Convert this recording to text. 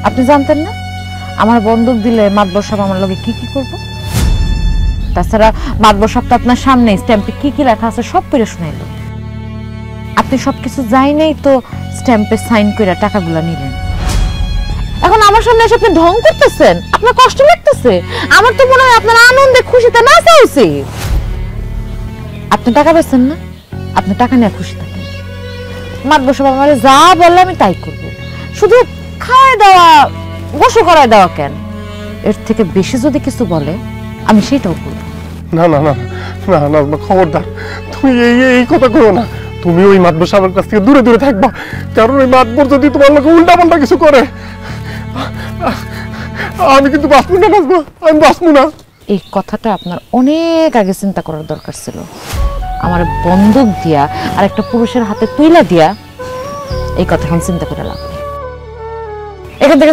আপনি জানতেন না আমার বন্দুক দিলে মাতবর সাহেব আমার লগে কি কি করব? তাছাড়া মাতবর সাহেব তো আপনার সামনে স্ট্যাম্পে কি কি লেখা আছে সব পড়ে শুনাইল। আপনি সবকিছু জানেই তো স্ট্যাম্পে সাইন করে টাকাগুলো নিলেন। এখন আমার সামনে এসে আপনি ঢং করতেছেন, আপনার কষ্ট লাগতেছে। আমার তো মনে হয় আপনার আনন্দে খুশিতে নাচা উচিত। আপনি টাকা পেয়েছেন না, আপনি টাকা নিয়ে খুশি থাকেন। মাতবর সাহেব আমার যা বললে আমি তাই করব। শুধু খাওয়াই দেওয়া গোসল করায় দেওয়া কেন, এর থেকে বেশি যদি কিছু বলে আমি সেটাও করব। না না না না না না, খবরদার, তুমি এই কথা করো না। তুমি ওই মাতবর সাহেবের কাছ থেকে দূরে দূরে থাকবা, কারণ ওই মাতবর যদি তোমার লোক উল্টা পাল্টা কিছু করে আমি কিন্তু বাঁচবো না, আমি বাঁচবো না। এই কথাটা আপনার অনেক আগে চিন্তা করার দরকার ছিল। আমার বন্দুক দিয়া আর একটা পুরুষের হাতে তুইলা দিয়া এই কথা এখন চিন্তা করে লাভ নেই। এখান থেকে